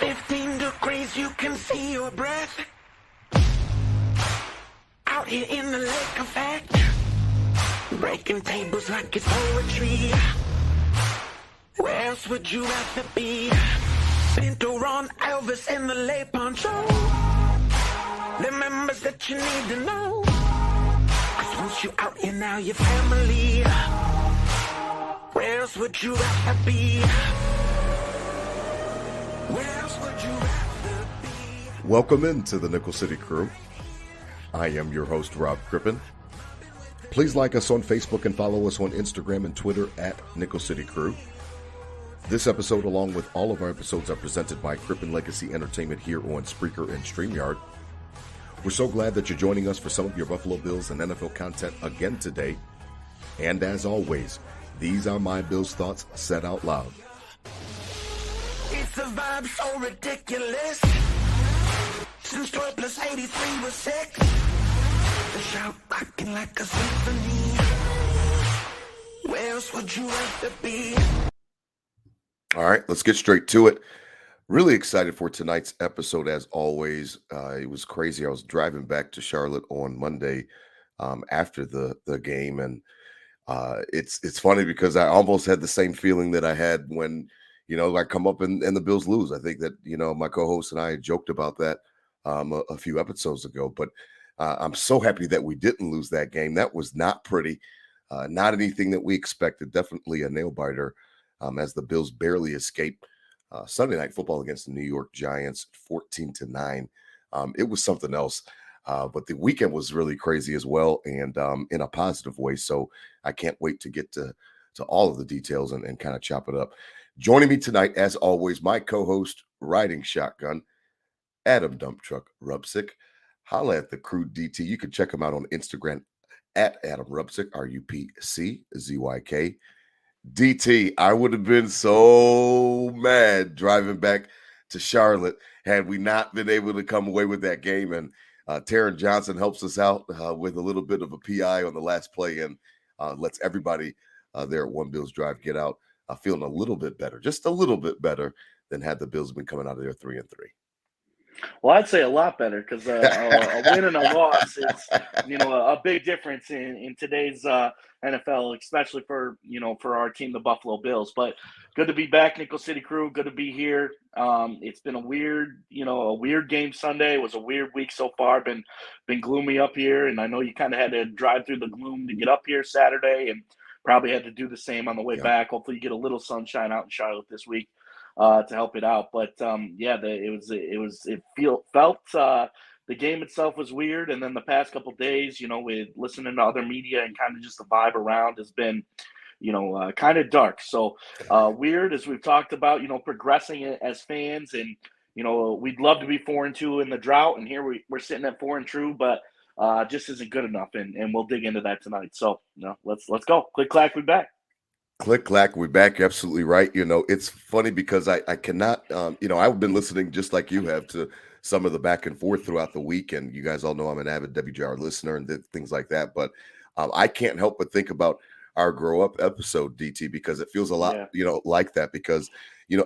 15 degrees, you can see your breath. Out here in the lake of fact, breaking tables like it's poetry. Where else would you rather be? Pinto, Ron, Elvis, and the lay poncho. The members that you need to know. 'Cause once you out here now, your family. Where else would you rather be? Where else would you rather be? Welcome into the Nickel City Crew. I am your host, Rob Crippen. Please like us on Facebook and follow us on Instagram and Twitter at Nickel City Crew. This episode, along with all of our episodes, are presented by Crippen Legacy Entertainment here on Spreaker and StreamYard. We're so glad that you're joining us for some of your Buffalo Bills and NFL content again today. And as always, these are my Bills thoughts said out loud. It's a vibe so ridiculous. Since 12 plus 83 was 6. The shout rocking like a symphony. Where else would you rather be? All right, let's get straight to it. Really excited for tonight's episode, as always. It was crazy. I was driving back to Charlotte on Monday after the game, and it's funny because I almost had the same feeling that I had when, I come up and the Bills lose. I think that, my co-host and I joked about that a few episodes ago, but I'm so happy that we didn't lose that game. That was not pretty, not anything that we expected. Definitely a nail-biter. As the Bills barely escaped Sunday Night Football against the New York Giants, 14-9. It was something else, but the weekend was really crazy as well, and in a positive way. So I can't wait to get to all of the details and kind of chop it up. Joining me tonight, as always, my co-host, riding shotgun, Adam Dump Truck Rupsick. Holla at the crew, DT. You can check him out on Instagram at Adam Rupsick, RUPCZYK. DT, I would have been so mad driving back to Charlotte had we not been able to come away with that game. And Taron Johnson helps us out with a little bit of a PI on the last play and lets everybody there at One Bills Drive get out feeling a little bit better, just a little bit better than had the Bills been coming out of there 3-3. Well, I'd say a lot better because a win and a loss is, a big difference in today's NFL, especially for our team, the Buffalo Bills. But good to be back, Nickel City Crew. Good to be here. It's been a weird game Sunday. It was a weird week so far. Been gloomy up here, and I know you kind of had to drive through the gloom to get up here Saturday, and probably had to do the same on the way back. Hopefully, you get a little sunshine out in Charlotte this week. To help it out, but it felt the game itself was weird, and then the past couple of days, with listening to other media and kind of just the vibe around has been, kind of dark. So weird, as we've talked about, progressing as fans, and we'd love to be 4-2 in the drought, and here we're sitting at 4-2, but just isn't good enough, and we'll dig into that tonight. So let's go. Click clack, we back. Click clack, we're back. You're absolutely right. It's funny because I cannot, I've been listening just like you have to some of the back and forth throughout the week. And you guys all know I'm an avid WGR listener and things like that. But I can't help but think about our grow up episode, DT, because it feels a lot, like that because,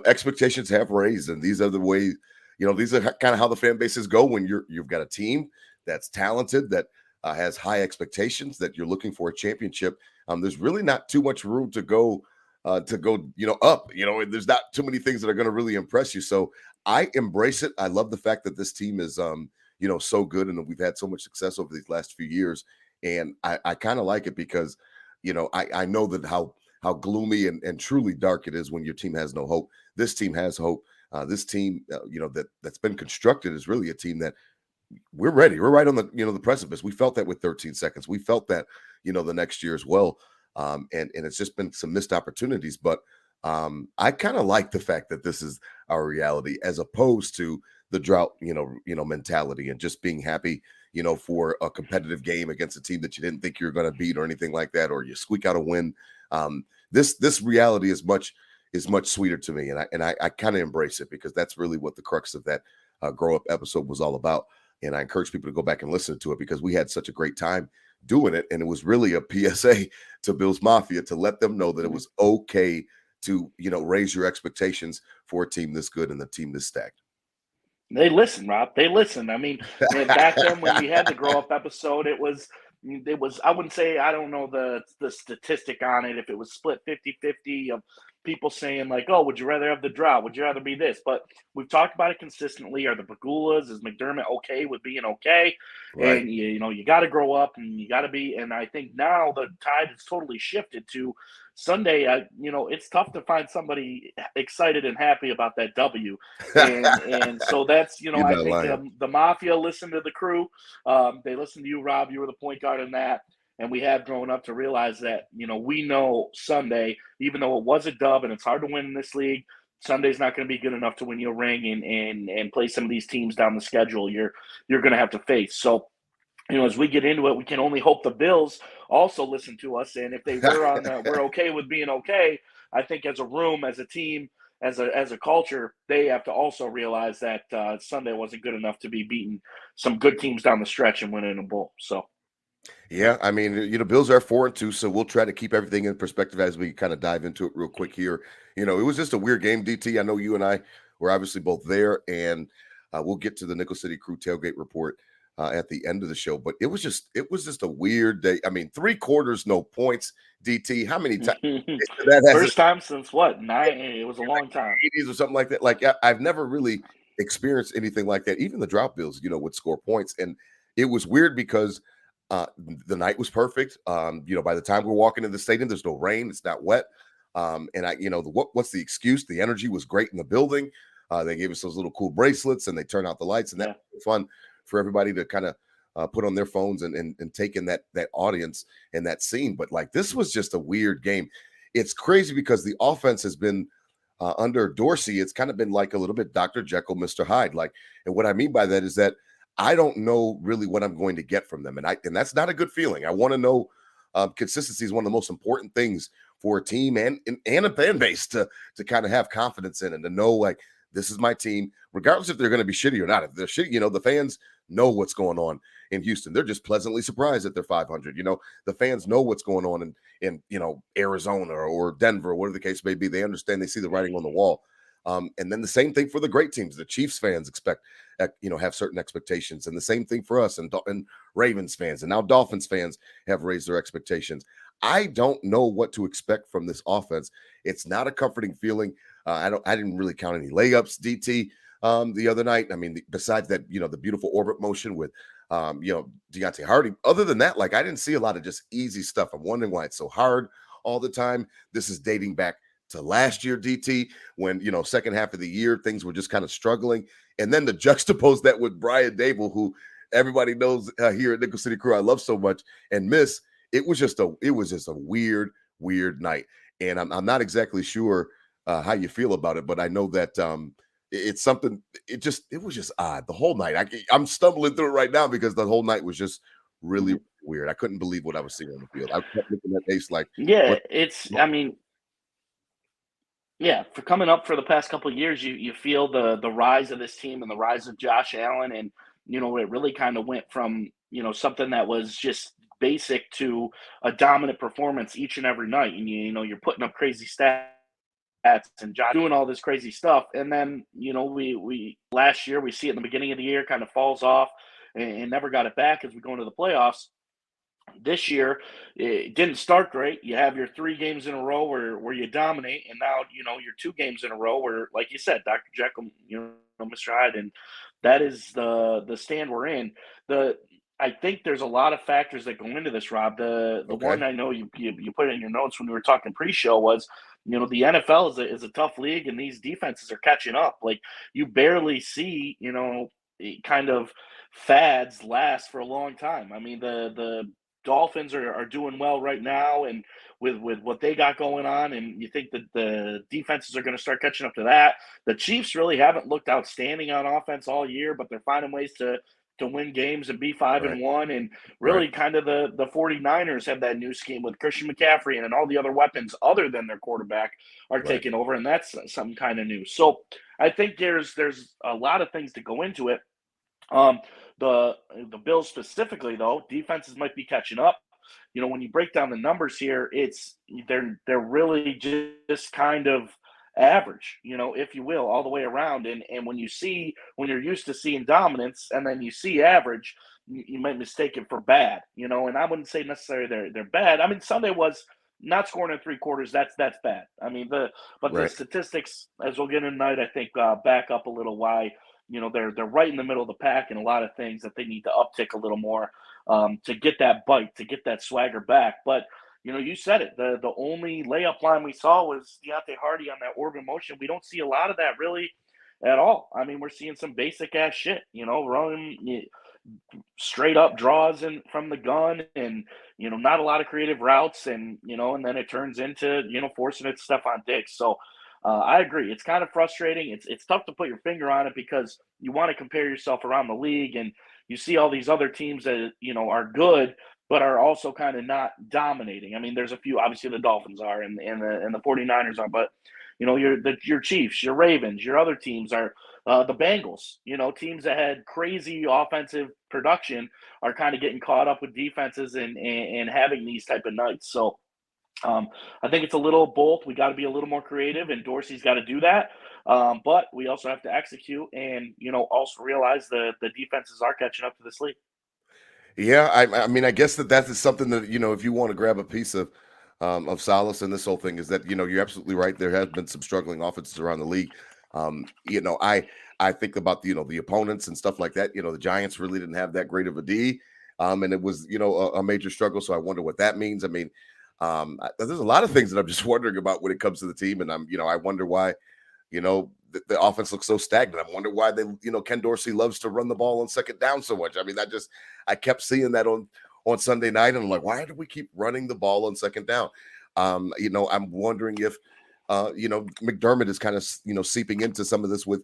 expectations have raised. And these are the ways, these are kind of how the fan bases go when you've got a team that's talented, that has high expectations, that you're looking for a championship. There's really not too much room to go up. There's not too many things that are going to really impress you. So I embrace it. I love the fact that this team is, so good, and we've had so much success over these last few years. And I kind of like it because, I know that how gloomy and truly dark it is when your team has no hope. This team has hope. This team, that's been constructed is really a team that we're ready. We're right on the, the precipice. We felt that with 13 seconds. We felt that, the next year as well. And it's just been some missed opportunities, but I kind of like the fact that this is our reality as opposed to the drought, mentality and just being happy, for a competitive game against a team that you didn't think you were going to beat or anything like that, or you squeak out a win. This reality is much sweeter to me. And I kind of embrace it because that's really what the crux of that grow up episode was all about. And I encourage people to go back and listen to it because we had such a great time doing it. And it was really a PSA to Bills Mafia to let them know that it was okay to, raise your expectations for a team this good and the team this stacked. They listen, Rob. They listen. I mean, back then when we had the grow up episode, it was I wouldn't say, I don't know the statistic on it, if it was split 50-50 of people saying like, oh, would you rather have the drought? Would you rather be this? But we've talked about it consistently. Are the Pagulas, is McDermott okay with being okay? Right. And you got to grow up and you got to be. And I think now the tide has totally shifted to Sunday. It's tough to find somebody excited and happy about that W, and so that's You're I not think lying. the Mafia listened to the crew. They listened to you, Rob. You were the point guard in that. And we have grown up to realize that, we know Sunday, even though it was a dub and it's hard to win in this league, Sunday's not going to be good enough to win you a ring and play some of these teams down the schedule you're going to have to face. So, as we get into it, we can only hope the Bills also listen to us. And if they we're okay with being okay, I think as a room, as a team, as a culture, they have to also realize that Sunday wasn't good enough to be beating some good teams down the stretch and winning a bowl. So. Yeah, I mean, Bills are 4-2, so we'll try to keep everything in perspective as we kind of dive into it real quick here. It was just a weird game, DT. I know you and I were obviously both there, and we'll get to the Nickel City Crew tailgate report at the end of the show. But it was just a weird day. I mean, 3 quarters, no points. DT, how many times that has First time since what? It was a long time. 80s or something like that. Like I've never really experienced anything like that. Even the drought Bills, would score points, and it was weird because the night was perfect. By the time we're walking into the stadium, there's no rain, it's not wet. And what's the excuse? The energy was great in the building. They gave us those little cool bracelets, and they turned out the lights, and that was fun for everybody to kind of put on their phones and take in that audience and that scene. But like, this was just a weird game. It's crazy because the offense has been under Dorsey. It's kind of been like a little bit Dr. Jekyll, Mr. Hyde. Like, and what I mean by that is that I don't know really what I'm going to get from them, and that's not a good feeling. I want to know. Consistency is one of the most important things for a team and a fan base to kind of have confidence in, and to know like, this is my team, regardless if they're going to be shitty or not. If they're shitty, the fans know what's going on in Houston. They're just pleasantly surprised that they're 500. The fans know what's going on in Arizona or Denver, or whatever the case may be. They understand. They see the writing on the wall. And then the same thing for the great teams. The Chiefs fans have certain expectations, and the same thing for us and Ravens fans, and now Dolphins fans have raised their expectations. I don't know what to expect from this offense. It's not a comforting feeling. I didn't really count any layups, DT, the other night. I mean, besides that, the beautiful orbit motion with, Deontay Hardy. Other than that, like, I didn't see a lot of just easy stuff. I'm wondering why it's so hard all the time. This is dating back to last year, DT, when, second half of the year, things were just kind of struggling. And then to juxtapose that with Brian Dable, who everybody knows here at Nickel City Crew I love so much and miss. It was just a weird night. And I'm not exactly sure how you feel about it, but I know that it's something. It was just odd the whole night. I'm stumbling through it right now because the whole night was just really weird. I couldn't believe what I was seeing on the field. I kept looking at Ace like, yeah, I mean, yeah, for coming up for the past couple of years, you feel the rise of this team and the rise of Josh Allen, and it really kind of went from something that was just basic to a dominant performance each and every night, and you're putting up crazy stats and Josh doing all this crazy stuff, and then we last year, we see it in the beginning of the year, kind of falls off and never got it back as we go into the playoffs. This year, it didn't start great. You have your 3 games in a row where you dominate, and now your 2 games in a row where, like you said, Dr. Jekyll, Mr. Hyde, and that is the stand we're in. I think there's a lot of factors that go into this, Rob. The one I know you put it in your notes when we were talking pre-show was, the NFL is a tough league, and these defenses are catching up. Like, you barely see kind of fads last for a long time. I mean, the Dolphins are doing well right now, and with what they got going on, and you think that the defenses are going to start catching up to that. The Chiefs really haven't looked outstanding on offense all year, but they're finding ways to win games and be 5-1. And really kind of the 49ers have that new scheme with Christian McCaffrey, and all the other weapons other than their quarterback are taking over, and that's something kind of new. So I think there's a lot of things to go into it. The Bills specifically, though, defenses might be catching up. When you break down the numbers here, they're really just kind of average, if you will, all the way around. And when you're used to seeing dominance and then you see average, you might mistake it for bad, and I wouldn't say necessarily they're bad. I mean, Sunday was not scoring in 3 quarters. That's bad. I mean, but the Right. statistics, as we'll get in tonight, I think back up a little why, they're right in the middle of the pack and a lot of things that they need to uptick a little more to get that bite, to get that swagger back. But you said it. The only layup line we saw was Deontay Hardy on that orbital motion. We don't see a lot of that really at all. I mean, we're seeing some basic ass shit, running straight up draws in from the gun, and not a lot of creative routes, and and then it turns into forcing it to Stephon Diggs. So I agree, it's kind of frustrating. It's tough to put your finger on it because you want to compare yourself around the league, and you see all these other teams that are good but are also kind of not dominating. I mean, there's a few, obviously the Dolphins are, and the 49ers are, but your Chiefs, your Ravens, your other teams are the Bengals, teams that had crazy offensive production are kind of getting caught up with defenses and having these type of nights. So I think it's a little both. We got to be a little more creative, and Dorsey's got to do that. But we also have to execute, and also realize the defenses are catching up to this league. Yeah, I mean, I guess that is something that if you want to grab a piece of solace in this whole thing, is that you're absolutely right. There has been some struggling offenses around the league. I think about the opponents and stuff like that. The Giants really didn't have that great of a D, and it was a major struggle. So I wonder what that means. I mean, there's a lot of things that I'm just wondering about when it comes to the team, and I wonder why the offense looks so stagnant. I wonder why Ken Dorsey loves to run the ball on second down so much. I mean, I kept seeing that on Sunday night, and I'm like, why do we keep running the ball on second down? I'm wondering if McDermott is kind of seeping into some of this with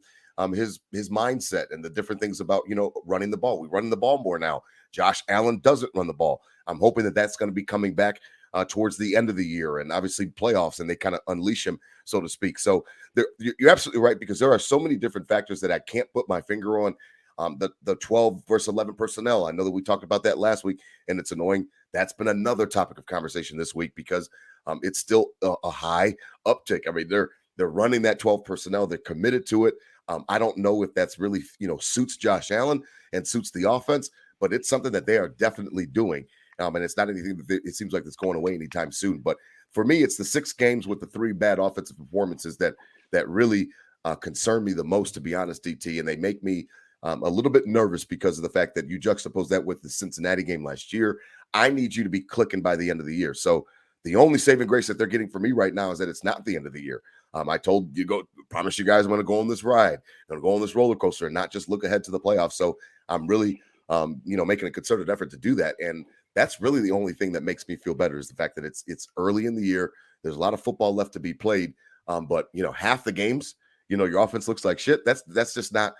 his mindset and the different things about running the ball. We're running the ball more now. Josh Allen doesn't run the ball. I'm hoping that that's going to be coming back towards the end of the year and obviously playoffs, and they kind of unleash him, so to speak. So you're absolutely right, because there are so many different factors that I can't put my finger on. The 12 versus 11 personnel. I know that we talked about that last week, and it's annoying. That's been another topic of conversation this week because it's still a high uptick. I mean, they're running that 12 personnel. They're committed to it. I don't know if that's really suits Josh Allen and suits the offense, but it's something that they are definitely doing. And it's not anything that it seems like it's going away anytime soon. But for me, it's the 6 games with the 3 bad offensive performances that really concern me the most, to be honest, DT. And they make me a little bit nervous because of the fact that you juxtapose that with the Cincinnati game last year. I need you to be clicking by the end of the year. So the only saving grace that they're getting from me right now is that it's not the end of the year. I told you, promise you guys I'm going to go on this ride. I'm going to go on this roller coaster and not just look ahead to the playoffs. So I'm really, making a concerted effort to do that. And that's really the only thing that makes me feel better, is the fact that it's early in the year. There's a lot of football left to be played. But half the games, your offense looks like shit. That's just not,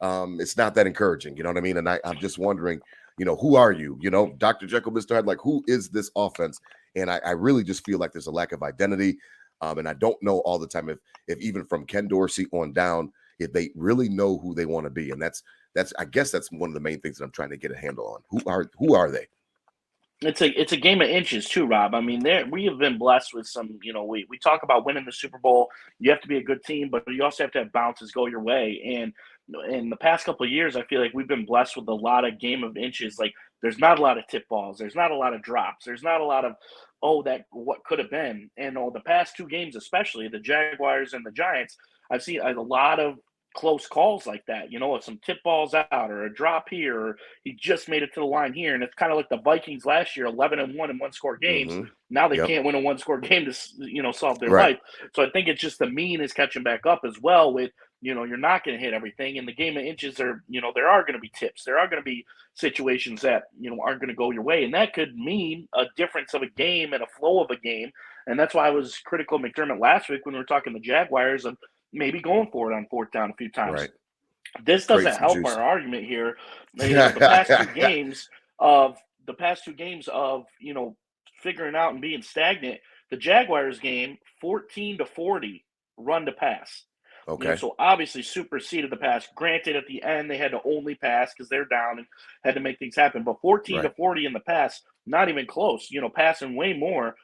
it's not that encouraging. You know what I mean? And I'm just wondering, who are you? Dr. Jekyll, Mr. Hyde, like, who is this offense? And I really just feel like there's a lack of identity. And I don't know all the time if even from Ken Dorsey on down, if they really know who they want to be. And that's I guess that's one of the main things that I'm trying to get a handle on. Who are they? It's a game of inches too, Rob. I mean, we have been blessed with some. We talk about winning the Super Bowl. You have to be a good team, but you also have to have bounces go your way. And in the past couple of years, I feel like we've been blessed with a lot of game of inches. Like, there's not a lot of tip balls. There's not a lot of drops. There's not a lot of that what could have been. And the past 2 games, especially the Jaguars and the Giants, I've seen a lot of close calls like that, some tip balls out or a drop here, or he just made it to the line here. And it's kind of like the Vikings last year, 11-1 in 1-score games. Mm-hmm. Now they Yep. can't win a 1-score game to, solve their Right. life. So I think it's just the mean is catching back up as well with, you're not going to hit everything. And the game of inches are, there are going to be tips. There are going to be situations that, aren't going to go your way. And that could mean a difference of a game and a flow of a game. And that's why I was critical of McDermott last week when we were talking the Jaguars and maybe going for it on 4th down a few times. Right. This Create doesn't some help juice. our argument here. The past 2 games of figuring out and being stagnant. The Jaguars game, 14-40 run to pass. Okay. So obviously superseded the pass. Granted, at the end they had to only pass because they're down and had to make things happen. But 14-40 in the pass, not even close. Passing way more.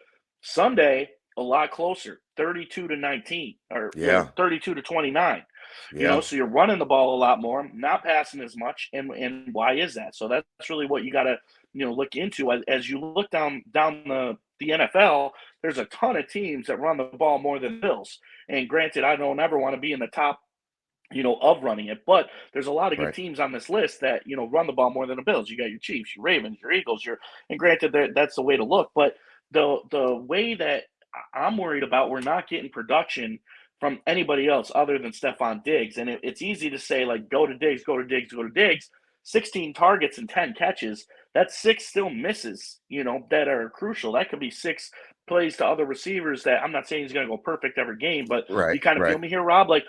Sunday, a lot closer, 32-19 or Yeah. 32-29. Yeah. So you're running the ball a lot more, not passing as much, and why is that? So that's really what you got to look into as you look down the NFL. There's a ton of teams that run the ball more than Bills, and granted, I don't ever want to be in the top of running it. But there's a lot of good Right. teams on this list that, run the ball more than the Bills. You got your Chiefs, your Ravens, your Eagles, and granted that's the way to look. But the way that I'm worried about, we're not getting production from anybody else other than Stephon Diggs. And it's easy to say, like, go to Diggs, go to Diggs, go to Diggs. 16 targets and 10 catches. That's 6 still misses, that are crucial. That could be 6 plays to other receivers that I'm not saying he's going to go perfect every game, but Right. you kind of feel Right. me here, Rob? Like,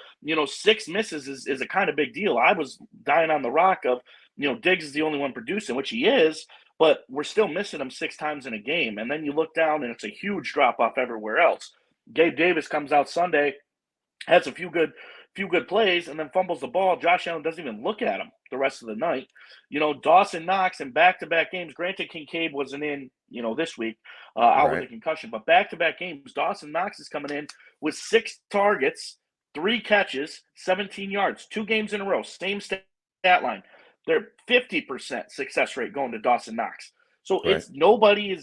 6 misses is a kind of big deal. I was dying on the rock of, Diggs is the only one producing, which he is, but we're still missing him 6 times in a game. And then you look down and it's a huge drop off everywhere else. Gabe Davis comes out Sunday, has a few good plays, and then fumbles the ball. Josh Allen doesn't even look at him the rest of the night. Dawson Knox in back-to-back games. Granted, Kincaid wasn't in, this week, out with a concussion, but back-to-back games, Dawson Knox is coming in with 6 targets, 3 catches, 17 yards, 2 games in a row, same stat line. They're 50% success rate going to Dawson Knox. So Right. it's nobody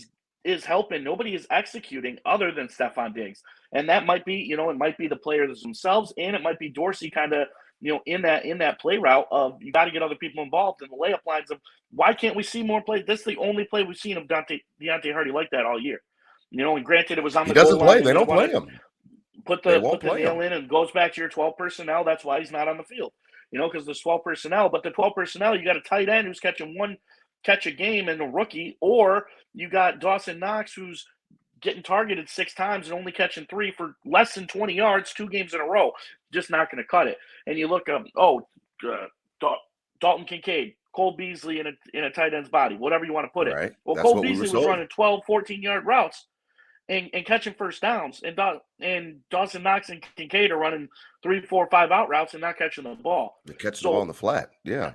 is helping, nobody is executing other than Stephon Diggs. And that might be, it might be the players themselves, and it might be Dorsey kind of, in that play route of you got to get other people involved in the layup lines of why can't we see more plays? This is the only play we've seen of Deontay Hardy like that all year. And granted, it was on He the goal doesn't play. line. They don't play him. Put They the won't play nail him. in, and goes back to your 12 personnel. That's why he's not on the field. Because there's 12 personnel, but the 12 personnel, you got a tight end who's catching 1 catch a game and a rookie, or you got Dawson Knox who's getting targeted 6 times and only catching 3 for less than 20 yards 2 games in a row. Just not going to cut it. And you look up, Dalton Kincaid, Cole Beasley in a tight end's body, whatever you want to put it. Right. Well, That's Cole what we were Beasley was sold. running 12, 14-yard routes and catching first downs, and Dawson Knox and Kincaid are running 3, 4, 5 out routes and not catching the ball. They catch the ball in the flat. Yeah.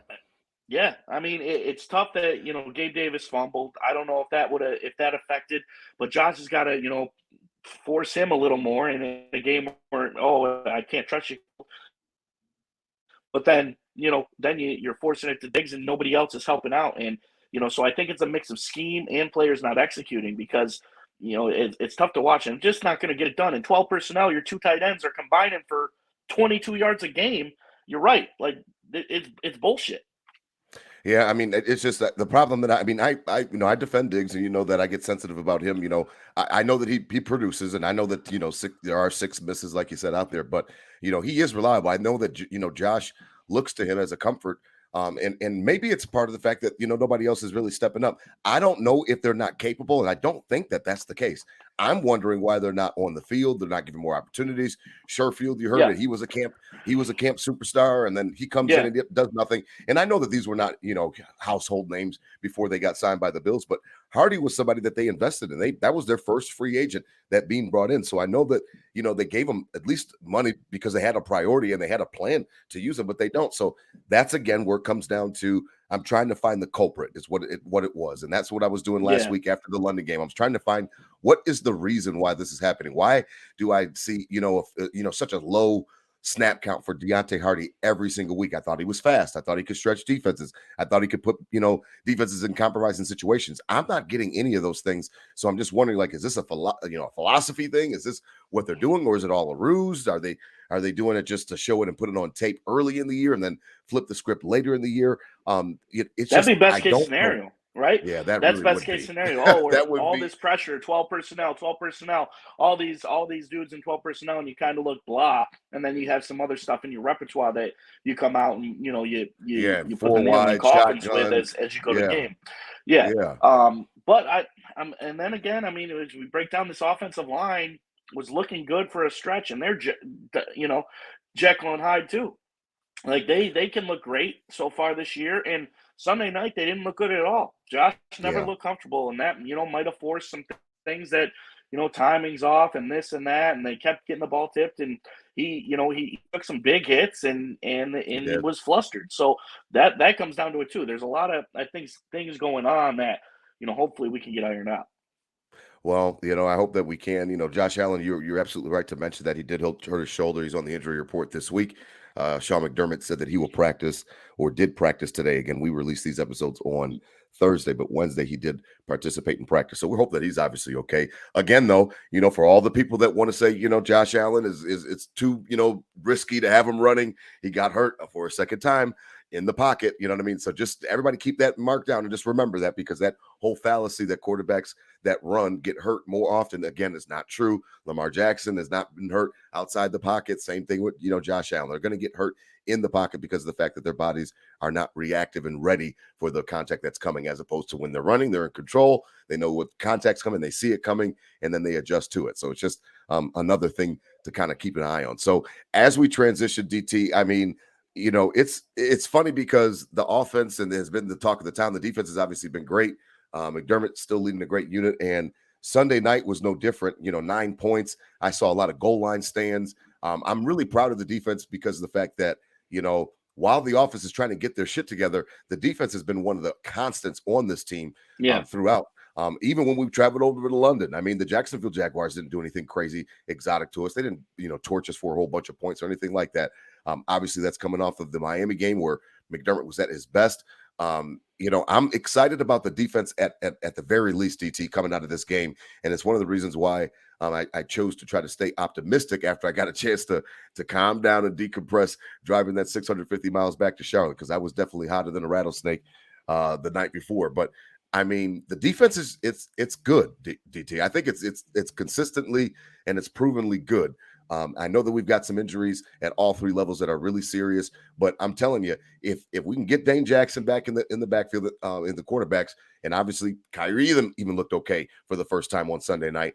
Yeah, I mean it's tough that Gabe Davis fumbled. I don't know if that affected, but Josh has got to force him a little more in a game where I can't trust you. But then you're forcing it to Diggs and nobody else is helping out, and so I think it's a mix of scheme and players not executing because it's tough to watch and just not going to get it done. In 12 personnel, your 2 tight ends are combining for 22 yards a game. You're right, like it's bullshit. Yeah, I mean, it's just that the problem that I defend Diggs, and that I get sensitive about him. I know that he produces, and I know that there are 6 misses, like you said, out there, but he is reliable. I know that Josh looks to him as a comfort, and maybe it's part of the fact that nobody else is really stepping up. I don't know if they're not capable, and I don't think that that's the case. I'm wondering why they're not on the field. They're not giving more opportunities. Sherfield, you heard it. He was a camp superstar, and then he comes in and does nothing. And I know that these were not, household names before they got signed by the Bills, but Hardy was somebody that they invested in. That was their first free agent that Bean brought in. So I know that, they gave him at least money because they had a priority and they had a plan to use him, but they don't. So that's again where it comes down to I'm trying to find the culprit is what it was. And that's what I was doing last week after the London game. I was trying to find what is the reason why this is happening. Why do I see, such a low snap count for Deontay Hardy every single week? I thought he was fast. I thought he could stretch defenses. I thought he could put, defenses in compromising situations. I'm not getting any of those things. So I'm just wondering, like, is this a philosophy thing? Is this what they're doing, or is it all a ruse? Are they doing it just to show it and put it on tape early in the year and then flip the script later in the year? That'd be best case scenario. Know. Right? Yeah, that's really best case scenario. Oh, this pressure, 12 personnel, all these dudes in 12 personnel, and you kind of look blah. And then you have some other stuff in your repertoire that you come out and you put the nail in coffins with as you go to the game. Yeah. But and then again, I mean, as we break down, this offensive line was looking good for a stretch, and they're Jekyll and Hyde too. Like they can look great so far this year, and Sunday night they didn't look good at all. Josh never looked comfortable, and that might have forced some things that timing's off and this and that, and they kept getting the ball tipped, and he took some big hits and he was flustered. So that comes down to it too. There's a lot of things going on that hopefully we can get ironed out. Well, I hope that we can. Josh Allen, you're absolutely right to mention that he did hurt his shoulder. He's on the injury report this week. Sean McDermott said that he will practice or did practice today. Again, we released these episodes on Thursday, but Wednesday he did participate in practice. So we hope that he's obviously okay. Again, though, for all the people that want to say, Josh Allen is it's too, risky to have him running. He got hurt for a second time in the pocket. You know what I mean? So just everybody keep that marked down and just remember that, because that whole fallacy that quarterbacks that run get hurt more often, again, is not true. Lamar Jackson has not been hurt outside the pocket. Same thing with, Josh Allen. They're going to get hurt in the pocket because of the fact that their bodies are not reactive and ready for the contact that's coming, as opposed to when they're running, they're in control. They know what contact's coming, they see it coming, and then they adjust to it. So it's just another thing to kind of keep an eye on. So as we transition, DT, I mean, it's funny because the offense, and has been the talk of the town. The defense has obviously been great. McDermott's still leading a great unit, and Sunday night was no different. 9 points. I saw a lot of goal line stands. I'm really proud of the defense because of the fact that, while the offense is trying to get their shit together, the defense has been one of the constants on this team throughout. Even when we've traveled over to London, I mean, the Jacksonville Jaguars didn't do anything crazy exotic to us. They didn't, torch us for a whole bunch of points or anything like that. Obviously, that's coming off of the Miami game where McDermott was at his best. I'm excited about the defense at the very least, DT, coming out of this game. And it's one of the reasons why I chose to try to stay optimistic after I got a chance to calm down and decompress driving that 650 miles back to Charlotte, because I was definitely hotter than a rattlesnake the night before. But I mean, the defense is it's good, DT. I think it's consistently and it's provenly good. I know that we've got some injuries at all three levels that are really serious, but I'm telling you, if we can get Dane Jackson back in the backfield, in the quarterbacks, and obviously Kyrie even looked okay for the first time on Sunday night,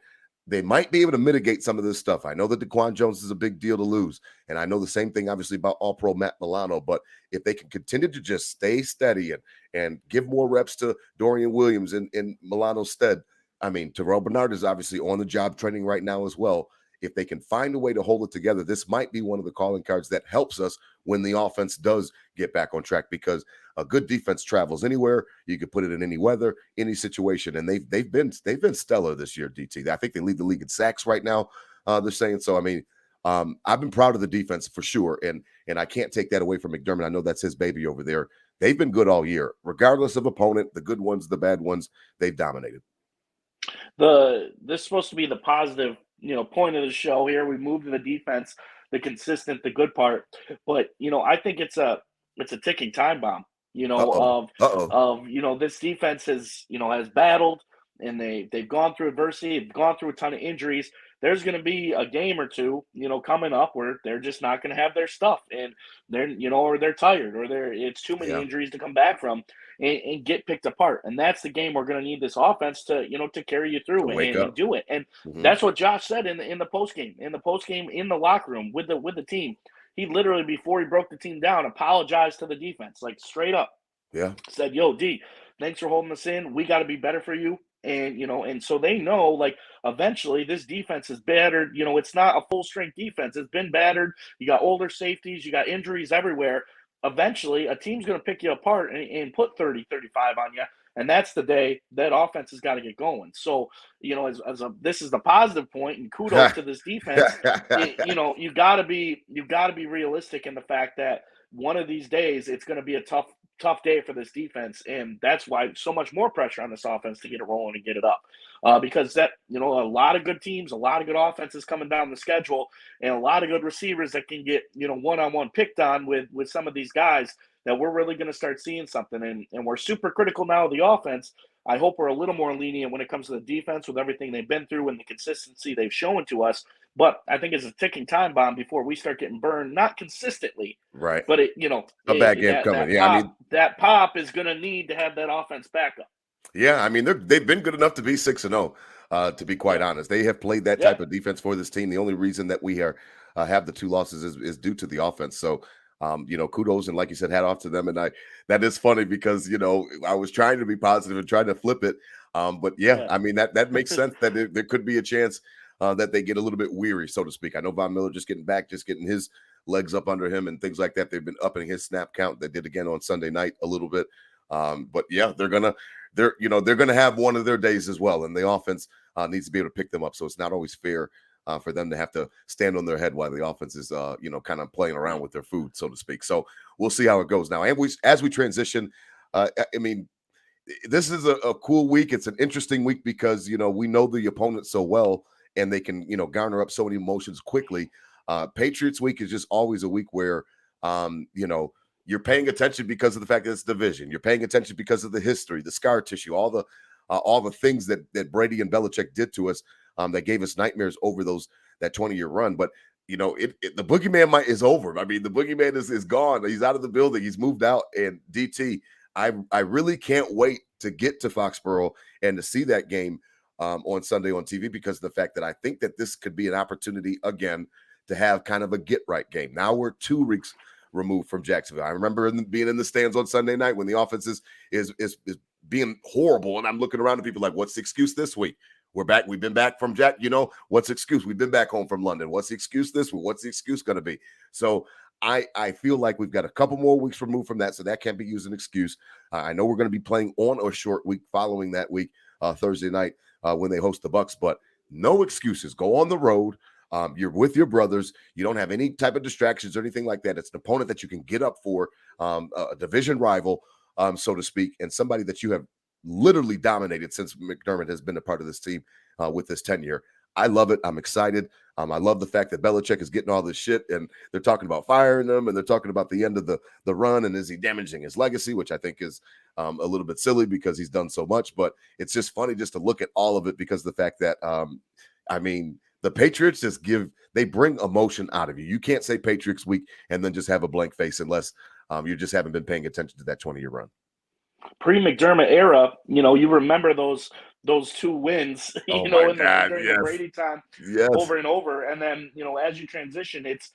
they might be able to mitigate some of this stuff. I know that DaQuan Jones is a big deal to lose, and I know the same thing obviously about All-Pro Matt Milano, but if they can continue to just stay steady and give more reps to Dorian Williams in Milano's stead, I mean, Terrell Bernard is obviously on the job training right now as well. If they can find a way to hold it together, this might be one of the calling cards that helps us when the offense does get back on track, because a good defense travels anywhere. You can put it in any weather, any situation, and they've been stellar this year, DT. I think they lead the league in sacks right now. They're saying so. I mean, I've been proud of the defense for sure, and I can't take that away from McDermott. I know that's his baby over there. They've been good all year, regardless of opponent. The good ones, the bad ones, they've dominated. This is supposed to be the positive, point of the show here. We moved to the defense, the consistent, the good part. But, I think it's a ticking time bomb, this defense has battled, and they've gone through adversity, they've gone through a ton of injuries. There's going to be a game or two, coming up where they're just not going to have their stuff, and they're, or they're tired, or it's too many injuries to come back from and get picked apart. And that's the game we're going to need this offense to, to carry you through and do it. And that's what Josh said in the post game, in the locker room with the team. He literally, before he broke the team down, apologized to the defense, like straight up. Yeah. Said, "Yo, D, thanks for holding us in. We got to be better for you." And, and so they know, like, eventually this defense is battered. It's not a full strength defense. It's been battered. You got older safeties. You got injuries everywhere. Eventually, a team's going to pick you apart and put 30, 35 on you. And that's the day that offense has got to get going. So, this is the positive point, and kudos to this defense. You got to be realistic in the fact that one of these days it's going to be a tough day for this defense, and that's why so much more pressure on this offense to get it rolling and get it up. Because that, a lot of good teams, a lot of good offenses coming down the schedule, and a lot of good receivers that can get, one-on-one picked on with some of these guys, that we're really going to start seeing something. And we're super critical now of the offense. I hope we're a little more lenient when it comes to the defense with everything they've been through and the consistency they've shown to us. But I think it's a ticking time bomb before we start getting burned, not consistently, right? But a bad game coming. That pop is going to need to have that offense back up. Yeah, I mean, they've been good enough to be 6-0. To be quite honest, they have played that type of defense for this team. The only reason that we have the 2 losses is due to the offense. So, kudos, and like you said, hat off to them. And that is funny because I was trying to be positive and trying to flip it. But I mean that makes sense that there could be a chance that they get a little bit weary, so to speak. I know Von Miller just getting his legs up under him and things like that. They've been upping his snap count. They did again on Sunday night a little bit. But they're gonna have one of their days as well. And the offense needs to be able to pick them up. So it's not always fair for them to have to stand on their head while the offense is, kind of playing around with their food, so to speak. So we'll see how it goes now. And as we transition, I mean, this is a cool week. It's an interesting week because, we know the opponent so well and they can, garner up so many emotions quickly. Patriots week is just always a week where, you're paying attention because of the fact that it's division. You're paying attention because of the history, the scar tissue, all the things that Brady and Belichick did to us that gave us nightmares over that 20-year run. But the boogeyman is over. I mean, the boogeyman is gone. He's out of the building. He's moved out. And DT, I really can't wait to get to Foxborough and to see that game on Sunday on TV, because of the fact that I think that this could be an opportunity again to have kind of a get right game. Now we're 2 weeks removed from Jacksonville. I remember being in the stands on Sunday night when the offense is being horrible, and I'm looking around at people like, what's the excuse this week? We're back. We've been back from what's the excuse? We've been back home from London. What's the excuse this week? What's the excuse going to be? So I feel like we've got a couple more weeks removed from that, so that can't be used as an excuse. I know we're going to be playing on a short week following that week, Thursday night when they host the Bucs, but no excuses. Go on the road. You're with your brothers. You don't have any type of distractions or anything like that. It's an opponent that you can get up for, a division rival, so to speak, and somebody that you have literally dominated since McDermott has been a part of this team with this tenure. I love it. I'm excited. I love the fact that Belichick is getting all this shit, and they're talking about firing him, and they're talking about the end of the run, and is he damaging his legacy, which I think is a little bit silly because he's done so much. But it's just funny just to look at all of it because of the fact that, the Patriots they bring emotion out of you. You can't say Patriots week and then just have a blank face unless you just haven't been paying attention to that 20-year run. Pre-McDermott era, you remember those 2 wins, during the Brady time, over and over. And then, as you transition, it's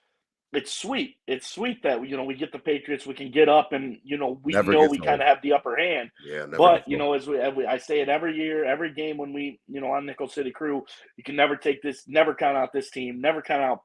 sweet. It's sweet that, we get the Patriots, we can get up and, we kind of have the upper hand. Yeah, but, as I say it every year, every game when we, on Nickel City Crew, you can never count out this team, never count out,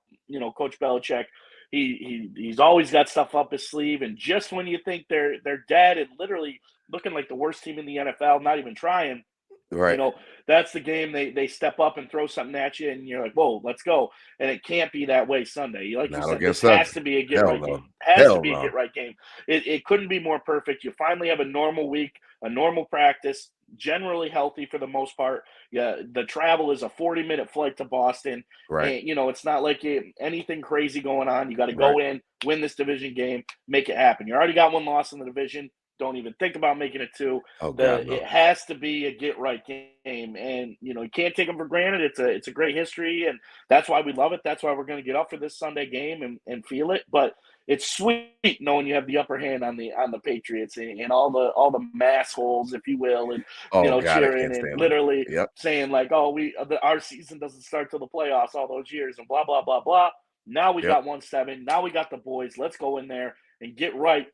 Coach Belichick. He's always got stuff up his sleeve. And just when you think they're dead and literally looking like the worst team in the NFL, not even trying, right? That's the game they step up and throw something at you, and you're like, whoa, let's go. And it can't be that way Sunday. Like you said, this has to be a get-right game. Has to be a get-right game. It couldn't be more perfect. You finally have a normal week, a normal practice, generally healthy for the most part. Yeah, the travel is a 40-minute flight to Boston. Right. And, it's not like anything crazy going on. You got to go in, win this division game, make it happen. You already got 1 loss in the division. Don't even think about making it 2. It has to be a get-right game. And, you can't take them for granted. It's a great history, and that's why we love it. That's why we're going to get up for this Sunday game and feel it. But it's sweet knowing you have the upper hand on the Patriots and all the mass holes, if you will, and cheering and literally saying like, oh, our season doesn't start till the playoffs all those years and blah blah blah blah. Now we got 1-7. Now we got the boys. Let's go in there and get right.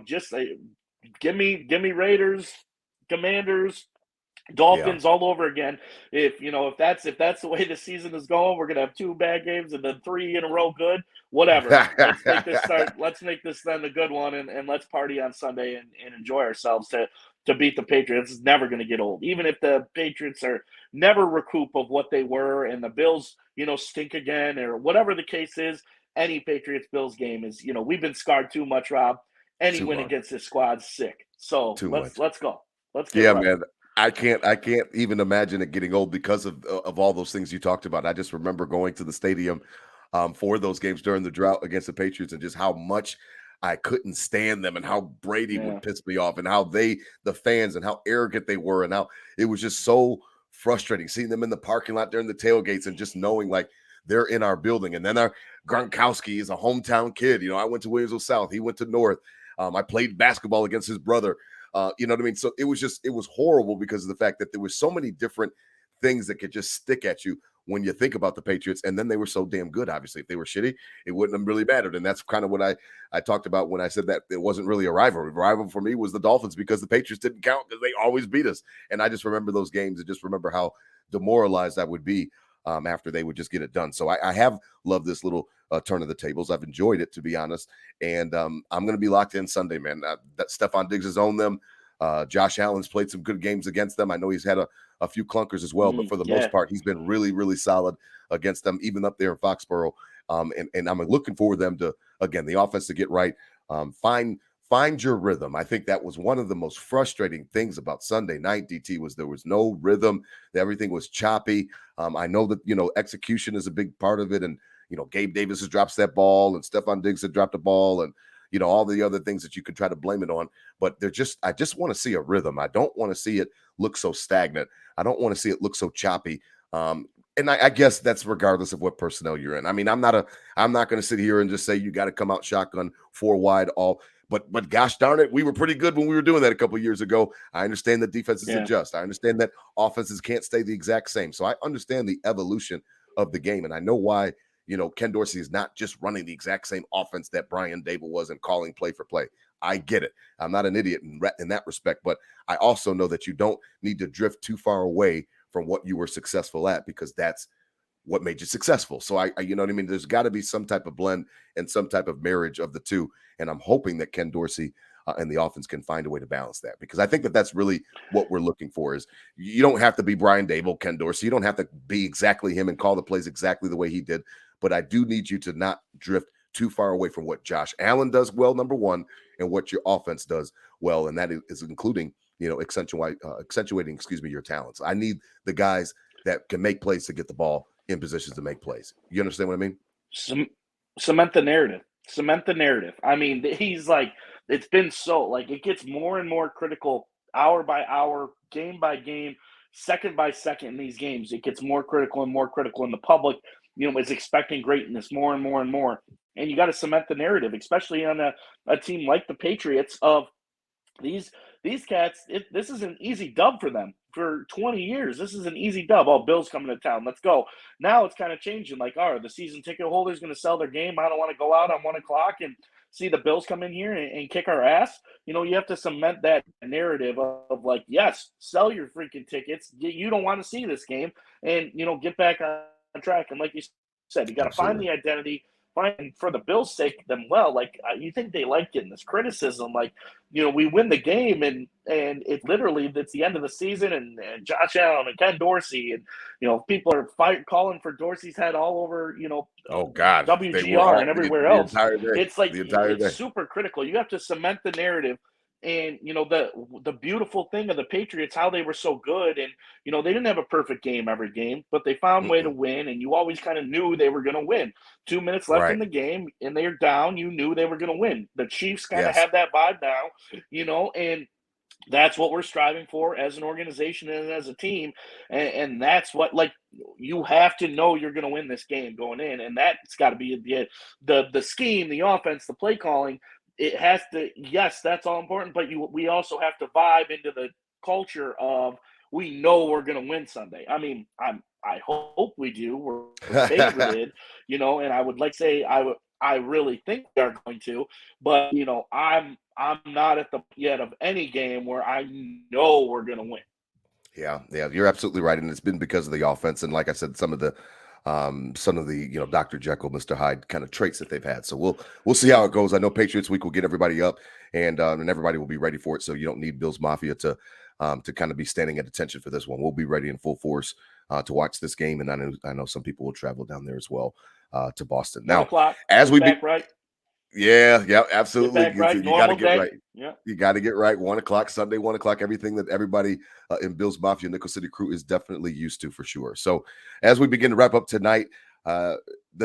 Just give me Raiders, Commanders, Dolphins all over again. If that's the way the season is going, we're gonna have 2 bad games and then 3 in a row good. Whatever. Let's make this then a good one, and let's party on Sunday and enjoy ourselves to beat the Patriots. It's never gonna get old. Even if the Patriots are never recoup of what they were and the Bills, stink again or whatever the case is, any Patriots Bills game is, we've been scarred too much, Rob. Any win against this squad's sick. So let's go. Let's get right. Man. I can't even imagine it getting old because of all those things you talked about. I just remember going to the stadium for those games during the drought against the Patriots and just how much I couldn't stand them and how Brady would piss me off and how the fans and how arrogant they were and how it was just so frustrating seeing them in the parking lot during the tailgates and just knowing like they're in our building. And then our Gronkowski is a hometown kid. I went to Williamsville South. He went to North. I played basketball against his brother. You know what I mean? So it was horrible because of the fact that there were so many different things that could just stick at you when you think about the Patriots. And then they were so damn good. Obviously, if they were shitty, it wouldn't have really mattered. And that's kind of what I talked about when I said that it wasn't really a rivalry. The rival for me was the Dolphins because the Patriots didn't count because they always beat us. And I just remember those games and just remember how demoralized I would be after they would just get it done. So I have loved this little turn of the tables. I've enjoyed it, to be honest. And I'm going to be locked in Sunday, man. That Stephon Diggs has owned them. Josh Allen's played some good games against them. I know he's had a few clunkers as well, but for the most part, he's been really, really solid against them, even up there in Foxborough. And I'm looking for them to, again, the offense to get right. Find your rhythm. I think that was one of the most frustrating things about Sunday night, DT, was there was no rhythm. Everything was choppy. I know that, execution is a big part of it. And, Gabe Davis has dropped that ball and Stephon Diggs had dropped the ball and, all the other things that you could try to blame it on. But I just want to see a rhythm. I don't want to see it look so stagnant. I don't want to see it look so choppy. And I guess that's regardless of what personnel you're in. I mean, I'm not going to sit here and just say you got to come out shotgun 4 wide all. But gosh darn it, we were pretty good when we were doing that a couple of years ago. I understand that defenses adjust. I understand that offenses can't stay the exact same. So I understand the evolution of the game, and I know why. Ken Dorsey is not just running the exact same offense that Brian Dable was and calling play for play. I get it. I'm not an idiot in that respect, but I also know that you don't need to drift too far away from what you were successful at, because that's what made you successful. So I you know what I mean? There's got to be some type of blend and some type of marriage of the two. And I'm hoping that Ken Dorsey and the offense can find a way to balance that, because I think that that's really what we're looking for. Is you don't have to be Brian Dable, Ken Dorsey. You don't have to be exactly him and call the plays exactly the way he did. But I do need you to not drift too far away from what Josh Allen does well, number one, and what your offense does well. And that is including, accentuating, your talents. I need the guys that can make plays to get the ball in positions to make plays. You understand what I mean? Cement the narrative. Cement the narrative. I mean, he's like, it's been so, like, it gets more and more critical hour by hour, game by game, second by second in these games. It gets more critical and more critical, and the public, is expecting greatness more and more and more. And you got to cement the narrative, especially on a team like the Patriots, of these cats. This is an easy dub for them. For 20 years, this is an easy dub. Oh, Bill's coming to town. Let's go. Now it's kind of changing. Like, the season ticket holders going to sell their game. I don't want to go out on 1 o'clock and see the Bills come in here and kick our ass. You have to cement that narrative of like, yes, sell your freaking tickets. You don't want to see this game, and get back on track. And like you said, you got to find the identity. Find, for the Bills' sake, them well. Like, you think they like getting this criticism? Like, we win the game, and it's the end of the season, and Josh Allen and Ken Dorsey, and people are calling for Dorsey's head all over, oh God, WGR and everywhere else. It's like it's super critical. You have to cement the narrative. And, the beautiful thing of the Patriots, how they were so good. And, they didn't have a perfect game every game, but they found a way to win. And you always kind of knew they were going to win. 2 minutes left in the game, and they're down. You knew they were going to win. The Chiefs kind of have that vibe now, and that's what we're striving for as an organization and as a team. And that's what, like, you have to know you're going to win this game going in. And that's got to be the scheme, the offense, the play calling. It has to, yes, that's all important, but we also have to vibe into the culture of, we know we're going to win Sunday. I mean, I hope we do. We're favorited, and I would like to say I really think we are going to, but I'm not at the yet of any game where I know we're going to win. Yeah, you're absolutely right, and it's been because of the offense, and like I said, some of the Dr. Jekyll, Mr. Hyde kind of traits that they've had. So we'll see how it goes. I know Patriots Week will get everybody up, and everybody will be ready for it. So you don't need Bills Mafia to kind of be standing at attention for this one. We'll be ready in full force to watch this game, and I know some people will travel down there as well to Boston. Now, as we back right. Yeah, absolutely. You got to get right. Yeah. You got to get right. 1 o'clock Sunday, 1 o'clock. Everything that everybody in Bills Mafia Nickel City crew is definitely used to, for sure. So, as we begin to wrap up tonight, the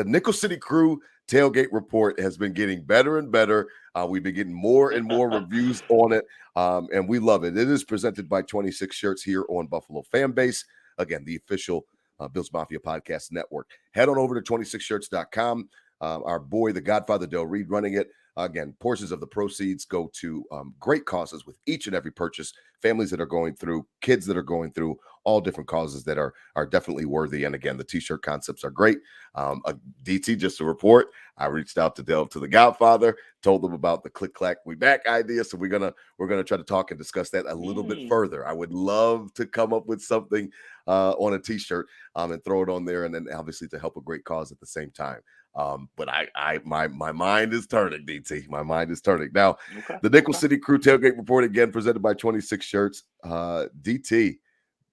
Nickel City crew tailgate report has been getting better and better. We've been getting more and more reviews on it, and we love it. It is presented by 26 Shirts here on Buffalo Fanbase. Again, the official Bills Mafia Podcast Network. Head on over to 26shirts.com. Our boy, the Godfather Del Reed, running it. Again, portions of the proceeds go to great causes with each and every purchase. families that are going through, kids that are going through all different causes that are definitely worthy. And again, the t-shirt concepts are great. DT, just to report, I reached out to the Godfather, told them about the click clack we back idea. So we're gonna try to talk and discuss that a little bit further. I would love to come up with something on a t-shirt and throw it on there, and then obviously to help a great cause at the same time. But my mind is turning, DT. My mind is turning. Now, the Nickel City Crew Tailgate Report, again, presented by 26 Shirts. DT,